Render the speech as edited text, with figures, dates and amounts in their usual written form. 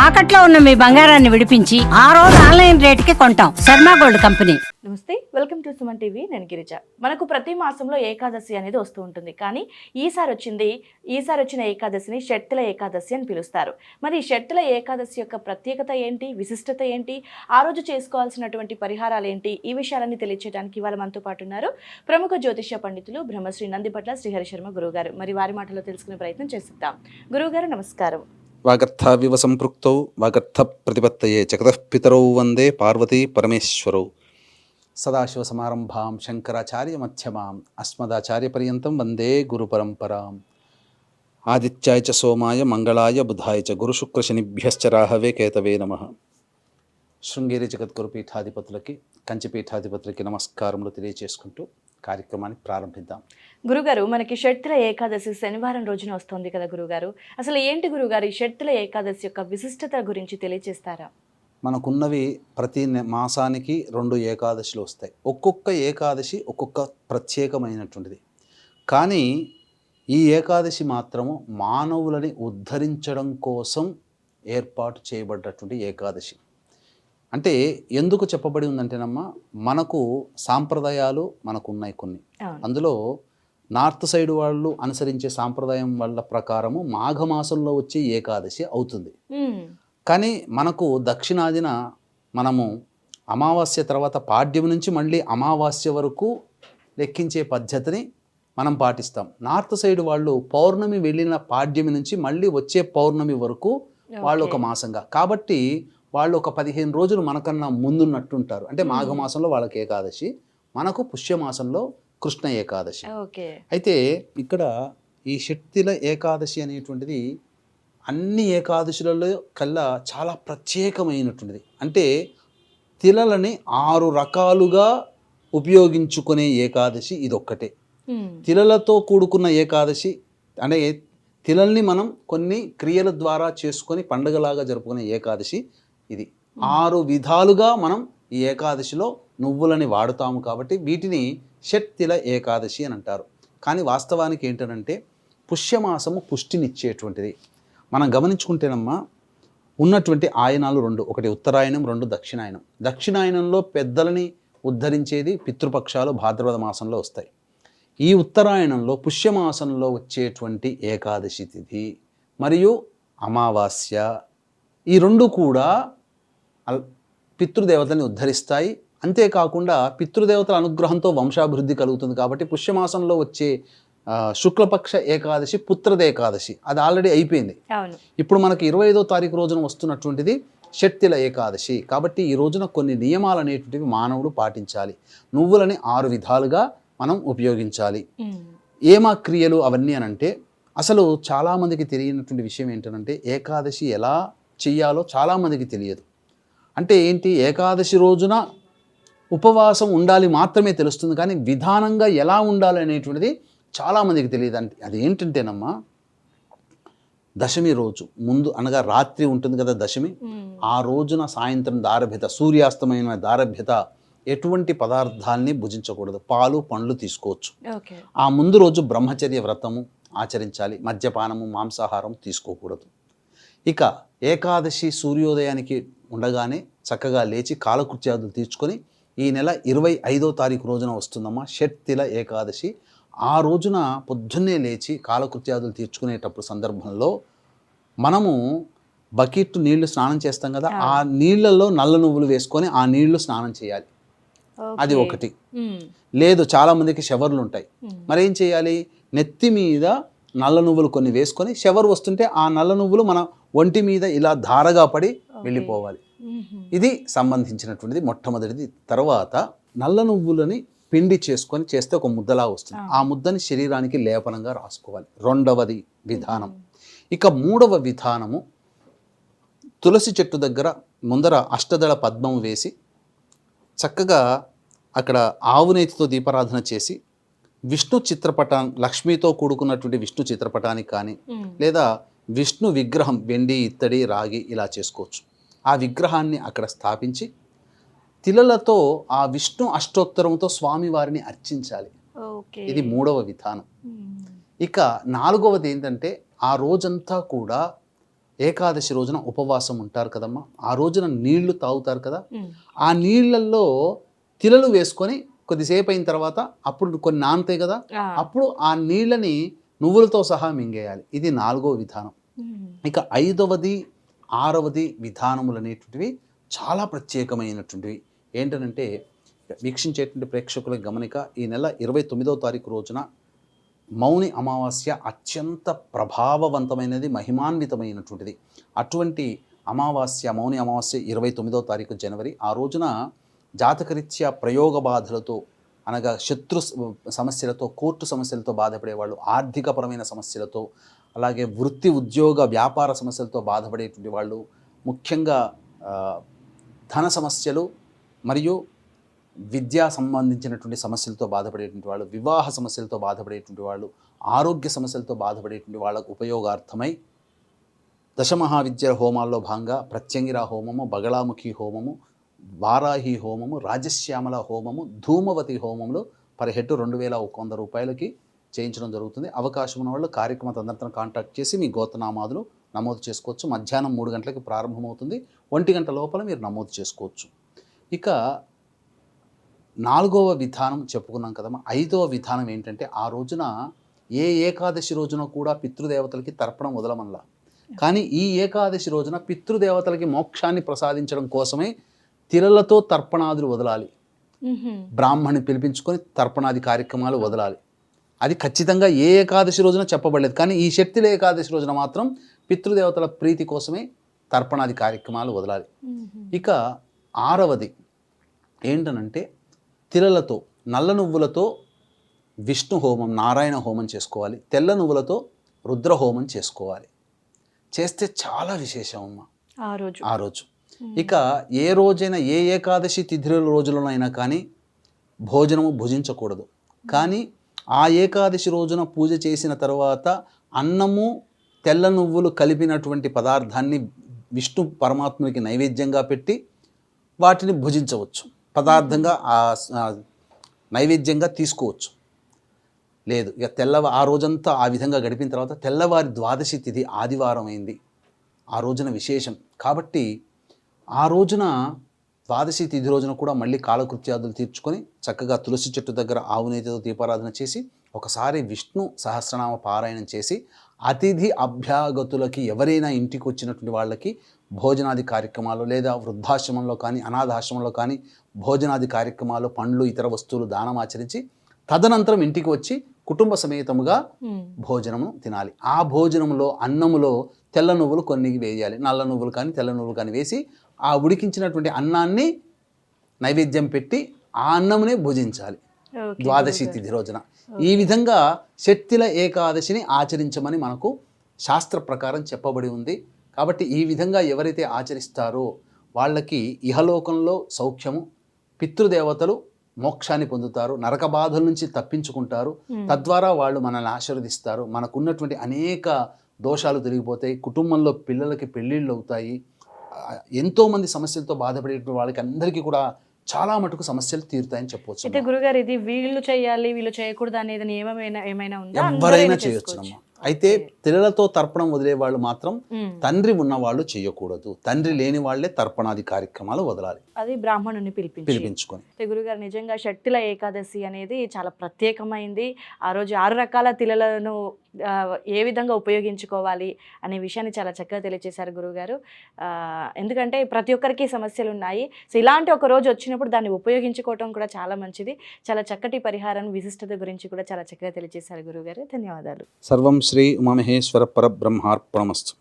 తాకట్లో ఉన్న మీ బంగారాన్ని విడిపించి ఆ రోజు ఆన్లైన్ రేటుకి కొంటాం. Sharma gold company. నమస్తే, వెల్కమ్ టు సుమన్ టీవీ. నేను గిరిజ. మనకు ప్రతి మాసంలో ఏకాదశి అనేది వస్తూ ఉంటుంది. కానీ ఈసారి వచ్చిన ఏకాదశిని షట్టిల ఏకాదశి అని పిలుస్తారు. మరి షట్టిల ఏకాదశి యొక్క ప్రత్యేకత ఏంటి, విశిష్టత ఏంటి, ఆ రోజు చేసుకోవాల్సినటువంటి పరిహారాలు ఏంటి, ఈ విషయాలన్నీ తెలియచేయడానికి ఇవాళ మనతో పాటు ఉన్నారు ప్రముఖ జ్యోతిష్య పండితులు బ్రహ్మశ్రీ నందిపట్ల శ్రీహరి శర్మ గురువుగారు. మరి వారి మాటలో తెలుసుకునే ప్రయత్నం చేసిద్దాం. గురువుగారు నమస్కారం. వాగర్థావివ సంపృక్తౌ వాగర్థ ప్రతిపత్తయే జగతః పితరౌ వందే పార్వతీ పరమేశ్వరౌ. సదాశివ సమారంభాం శంకరాచార్య మధ్యమాం అస్మదాచార్య పర్యంతం వందే గురు పరంపరాం. ఆదిత్యాయ చ సోమాయ మంగళాయ బుధాయ చ గురుశుక్ర శనిభ్యశ్చ రాహవే కేతవే నమః. శృంగేరి జగద్గురు పీఠాధిపతులకి, కంచి పీఠాధిపతులకి నమస్కారములు తెలియజేసుకుంటూ కార్యక్రమాన్ని ప్రారంభిద్దాం. గురుగారు, మనకి షట్టిల ఏకాదశి శనివారం రోజున వస్తుంది కదా గురుగారు. అసలు ఏంటి గురుగారు ఈ షట్టిల ఏకాదశి యొక్క విశిష్టత గురించి తెలియజేస్తారా? మనకున్నవి ప్రతి మాసానికి 2 ఏకాదశులు వస్తాయి. ఒక్కొక్క ఏకాదశి ఒక్కొక్క ప్రత్యేకమైనటువంటిది. కానీ ఈ ఏకాదశి మాత్రము మానవులని ఉద్ధరించడం కోసం ఏర్పాటు చేయబడ్డటువంటి ఏకాదశి. అంటే ఎందుకు చెప్పబడి ఉందంటేనమ్మా, మనకు సాంప్రదాయాలు మనకు ఉన్నాయి కొన్ని. అందులో నార్త్ సైడ్ వాళ్ళు అనుసరించే సాంప్రదాయం వాళ్ళ ప్రకారము మాఘమాసంలో వచ్చే ఏకాదశి అవుతుంది. కానీ మనకు దక్షిణాదిన మనము అమావాస్య తర్వాత పాడ్యం నుంచి మళ్ళీ అమావాస్య వరకు లెక్కించే పద్ధతిని మనం పాటిస్తాం. నార్త్ సైడ్ వాళ్ళు పౌర్ణమి వెళ్ళిన పాడ్యమి నుంచి మళ్ళీ వచ్చే పౌర్ణమి వరకు వాళ్ళు ఒక మాసంగా, కాబట్టి వాళ్ళు ఒక 15 రోజులు మనకన్నా ముందున్నట్టుంటారు. అంటే మాఘమాసంలో వాళ్ళకి ఏకాదశి, మనకు పుష్యమాసంలో కృష్ణ ఏకాదశి. అయితే ఇక్కడ ఈ షట్టిల ఏకాదశి అనేటువంటిది అన్ని ఏకాదశులలో కల్లా చాలా ప్రత్యేకమైనటువంటిది. అంటే తిలలని 6 రకాలుగా ఉపయోగించుకునే ఏకాదశి ఇదొక్కటే. తిలలతో కూడుకున్న ఏకాదశి అంటే తిలల్ని మనం కొన్ని క్రియల ద్వారా చేసుకొని పండుగలాగా జరుపుకునే ఏకాదశి ఇది. 6 విధాలుగా మనం ఈ ఏకాదశిలో నువ్వులని వాడుతాము, కాబట్టి వీటిని షట్తిల ఏకాదశి అని అంటారు. కానీ వాస్తవానికి ఏంటంటే పుష్యమాసము పుష్టినిచ్చేటువంటిది. మనం గమనించుకుంటేనమ్మా, ఉన్నటువంటి ఆయనాలు 2, ఒకటి ఉత్తరాయణం, 2 దక్షిణాయనం. దక్షిణాయనంలో పెద్దలని ఉద్ధరించేది పితృపక్షాలు భాద్రపద మాసంలో వస్తాయి. ఈ ఉత్తరాయణంలో పుష్యమాసంలో వచ్చేటువంటి ఏకాదశి తిథి మరియు అమావాస్య, ఈ 2 కూడా పితృదేవతల్ని ఉద్ధరిస్తాయి. అంతేకాకుండా పితృదేవతల అనుగ్రహంతో వంశాభివృద్ధి కలుగుతుంది. కాబట్టి పుష్యమాసంలో వచ్చే శుక్లపక్ష ఏకాదశి పుత్రద ఏకాదశి అది ఆల్రెడీ అయిపోయింది. ఇప్పుడు మనకి 25వ తారీఖు రోజున వస్తున్నటువంటిది షట్టిల ఏకాదశి. కాబట్టి ఈ రోజున కొన్ని నియమాలు అనేటువంటివి మానవుడు పాటించాలి. నువ్వులని 6 విధాలుగా మనం ఉపయోగించాలి. ఏమా క్రియలు అవన్నీ అని అంటే, అసలు చాలామందికి తెలియనటువంటి విషయం ఏంటంటే ఏకాదశి ఎలా చెయ్యాలో చాలామందికి తెలియదు. అంటే ఏంటి, ఏకాదశి రోజున ఉపవాసం ఉండాలి మాత్రమే తెలుస్తుంది, కానీ విధానంగా ఎలా ఉండాలి అనేటువంటిది చాలామందికి తెలియదు. అంటే అది ఏంటంటేనమ్మా, దశమి రోజు ముందు అనగా రాత్రి ఉంటుంది కదా దశమి, ఆ రోజున సాయంత్రం దారభ్యత, సూర్యాస్తమైన దారభ్యత ఎటువంటి పదార్థాలని భుజించకూడదు. పాలు పండ్లు తీసుకోవచ్చు. ఆ ముందు రోజు బ్రహ్మచర్య వ్రతము ఆచరించాలి. మద్యపానము మాంసాహారం తీసుకోకూడదు. ఇక ఏకాదశి సూర్యోదయానికి ఉండగానే చక్కగా లేచి కాలకృత్యాదులు తీర్చుకొని, ఈ నెల 25వ తారీఖు రోజున వస్తుందమ్మా షట్తిల ఏకాదశి. ఆ రోజున పొద్దున్నే లేచి కాలకృత్యాదులు తీర్చుకునేటప్పుడు సందర్భంలో మనము బకెట్ నీళ్లు స్నానం చేస్తాం కదా, ఆ నీళ్లలో నల్ల నువ్వులు వేసుకొని ఆ నీళ్లు స్నానం చేయాలి. అది ఒకటి. లేదు చాలామందికి షవర్లు ఉంటాయి, మరేం చేయాలి, నెత్తి మీద నల్ల నువ్వులు కొన్ని వేసుకొని షవర్ వస్తుంటే ఆ నల్ల నువ్వులు మన ఒంటి మీద ఇలా ధారగా పడి వెళ్ళిపోవాలి. ఇది సంబంధించినటువంటిది మొట్టమొదటిది. తర్వాత నల్ల నువ్వులని పిండి చేసుకొని చేస్తే ఒక ముద్దలా వస్తుంది. ఆ ముద్దని శరీరానికి లేపనంగా రాసుకోవాలి. 2వది విధానం. ఇక 3వ విధానము, తులసి చెట్టు దగ్గర ముందర అష్టదళ పద్మం వేసి చక్కగా అక్కడ ఆవు నేతితో దీపారాధన చేసి విష్ణు చిత్రపటాన్ని, లక్ష్మితో కూడుకున్నటువంటి విష్ణు చిత్రపటానికి కానీ లేదా విష్ణు విగ్రహం వెండి ఇత్తడి రాగి ఇలా చేసుకోవచ్చు. ఆ విగ్రహాన్ని అక్కడ స్థాపించి తిలలతో ఆ విష్ణు అష్టోత్తరంతో స్వామివారిని అర్చించాలి. ఇది 3వ విధానం. ఇక 4వది ఏంటంటే, ఆ రోజంతా కూడా ఏకాదశి రోజున ఉపవాసం ఉంటారు కదమ్మా, ఆ రోజున నీళ్లు తాగుతారు కదా, ఉమ్. ఆ నీళ్ళల్లో తిలలు వేసుకొని కొద్దిసేపు అయిన తర్వాత అప్పుడు కొన్ని నానతాయి కదా, ఆ. అప్పుడు ఆ నీళ్ళని నువ్వులతో సహా మింగేయాలి. ఇది 4వ విధానం. ఉమ్. ఇక 5వది 6వది విధానములు అనేటువంటివి చాలా ప్రత్యేకమైనటువంటివి. ఏంటనంటే వీక్షించేటువంటి ప్రేక్షకుల గమనిక, ఈ నెల 29వ తారీఖు రోజున మౌని అమావాస్య అత్యంత ప్రభావవంతమైనది, మహిమాన్వితమైనటువంటిది. అటువంటి అమావాస్య, మౌని అమావాస్య 29వ తారీఖు జనవరి. ఆ రోజున జాతకరీత్యా ప్రయోగ బాధలతో, అనగా శత్రు సమస్యలతో, కోర్టు సమస్యలతో బాధపడేవాళ్ళు, ఆర్థికపరమైన సమస్యలతో, అలాగే వృత్తి ఉద్యోగ వ్యాపార సమస్యలతో బాధపడేటువంటి వాళ్ళు, ముఖ్యంగా ధన సమస్యలు మరియు విద్యా సంబంధించినటువంటి సమస్యలతో బాధపడేటువంటి వాళ్ళు, వివాహ సమస్యలతో బాధపడేటువంటి వాళ్ళు, ఆరోగ్య సమస్యలతో బాధపడేటువంటి వాళ్ళకు ఉపయోగార్థమై దశమహావిద్య హోమాల్లో భాగంగా ప్రత్యంగిరా హోమము, బగళాముఖి హోమము, వారాహి హోమము, రాజశ్యామల హోమము, ధూమవతి హోమములు పర్ హెడ్ 2100 రూపాయలకి చేయించడం జరుగుతుంది. అవకాశం ఉన్న వాళ్ళు కార్యక్రమ తదనంతరం కాంటాక్ట్ చేసి మీ గోత్రనామాదులు నమోదు చేసుకోవచ్చు. మధ్యాహ్నం 3 గంటలకు ప్రారంభమవుతుంది. 1 గంట లోపల మీరు నమోదు చేసుకోవచ్చు. ఇక 4వ విధానం చెప్పుకున్నాం కదమ్మా. 5వ విధానం ఏంటంటే, ఆ రోజున ఏ ఏకాదశి రోజున కూడా పితృదేవతలకి తర్పణం వదలమల్లా. కానీ ఈ ఏకాదశి రోజున పితృదేవతలకి మోక్షాన్ని ప్రసాదించడం కోసమే తిలలతో తర్పణాదులు వదలాలి. బ్రాహ్మణ్ణి పిలిపించుకొని తర్పణాది కార్యక్రమాలు వదలాలి. అది ఖచ్చితంగా ఏ ఏకాదశి రోజున చెప్పబడలేదు. కానీ ఈ శక్తిల ఏకాదశి రోజున మాత్రం పితృదేవతల ప్రీతి కోసమే తర్పణాది కార్యక్రమాలు వదలాలి. ఇక 6వది ఏంటనంటే, తిలలతో, నల్ల నువ్వులతో విష్ణు హోమం, నారాయణ హోమం చేసుకోవాలి. తెల్ల నువ్వులతో రుద్ర హోమం చేసుకోవాలి. చేస్తే చాలా విశేషం అమ్మ ఆ రోజు. ఇక ఏ రోజైనా, ఏ ఏకాదశి తిథి రోజులనైనా కానీ భోజనము భుజించకూడదు. కానీ ఆ ఏకాదశి రోజున పూజ చేసిన తర్వాత అన్నము, తెల్ల నువ్వులు కలిపినటువంటి పదార్థాన్ని విష్ణు పరమాత్మునికి నైవేద్యంగా పెట్టి వాటిని భుజించవచ్చు. పదార్థంగా నైవేద్యంగా తీసుకోవచ్చు. లేదు ఇక ఆ రోజంతా ఆ విధంగా గడిపిన తర్వాత తెల్లవారి ద్వాదశి తిథి ఆదివారం అయింది. ఆ రోజున విశేషం కాబట్టి ఆ రోజున ద్వాదశి తిథి రోజున కూడా మళ్ళీ కాలకృత్యాదులు తీర్చుకొని చక్కగా తులసి చెట్టు దగ్గర ఆవు నేతితో దీపారాధన చేసి ఒకసారి విష్ణు సహస్రనామ పారాయణం చేసి అతిథి అభ్యాగతులకి, ఎవరైనా ఇంటికి వచ్చినటువంటి వాళ్ళకి భోజనాది కార్యక్రమాలు, లేదా వృద్ధాశ్రమంలో కానీ అనాథాశ్రమంలో కానీ భోజనాది కార్యక్రమాలు, పండ్లు, ఇతర వస్తువులు దానం ఆచరించి తదనంతరం ఇంటికి వచ్చి కుటుంబ సమేతముగా భోజనము తినాలి. ఆ భోజనంలో అన్నములో తెల్ల నువ్వులు కొన్ని వేయాలి. నల్ల నువ్వులు కానీ తెల్ల నువ్వులు కానీ వేసి ఆ ఉడికించినటువంటి అన్నాన్ని నైవేద్యం పెట్టి ఆ అన్నమునే భుజించాలి ద్వాదశి తిథి రోజున. ఈ విధంగా శక్తిల ఏకాదశిని ఆచరించమని మనకు శాస్త్ర ప్రకారం చెప్పబడి ఉంది. కాబట్టి ఈ విధంగా ఎవరైతే ఆచరిస్తారో వాళ్ళకి ఇహలోకంలో సౌఖ్యము, పితృదేవతలు మోక్షాన్ని పొందుతారు, నరక బాధల నుంచి తప్పించుకుంటారు. తద్వారా వాళ్ళు మనల్ని ఆశీర్వదిస్తారు. మనకున్నటువంటి అనేక దోషాలు తొలగిపోతాయి. కుటుంబంలో పిల్లలకి పెళ్ళిళ్ళు అవుతాయి. ఎంతోమంది సమస్యలతో బాధపడేటువంటి వాళ్ళకి అందరికీ కూడా చాలా మటుకు సమస్యలు తీరుతాయని చెప్పవచ్చు. అయితే గురుగారు, ఇది వీళ్ళు చేయాలి వీళ్ళు చేయకూడదు అనేది నియమం ఏమైనా ఉందా? ఎవరైనా చేయొచ్చునమ్మా. అయితే తిలలతో తర్పణం వదిలే వాళ్ళు మాత్రం తండ్రి ఉన్న వాళ్ళు చేయకూడదు. తండ్రి లేని వాళ్ళే తర్పణాది కార్యక్రమాలు వదలాలి. అది బ్రాహ్మణుని పిలిపించుకొని. గురుగారు, నిజంగా షట్టిల ఏకాదశి అనేది చాలా ప్రత్యేకమైంది. ఆ రోజు 6 రకాల తిలలను ఏ విధంగా ఉపయోగించుకోవాలి అనే విషయాన్ని చాలా చక్కగా తెలియజేశారు గురుగారు. ఎందుకంటే ప్రతి ఒక్కరికి సమస్యలు ఉన్నాయి. సో ఇలాంటి ఒక రోజు వచ్చినప్పుడు దాన్ని ఉపయోగించుకోవటం కూడా చాలా మంచిది. చాలా చక్కటి పరిహారం, విశిష్టత గురించి కూడా చాలా చక్కగా తెలియజేశారు గురుగారు. ధన్యవాదాలు. సర్వం శ్రీ ఉమామహేశ్వర పరబ్రహ్మార్పణమస్తు.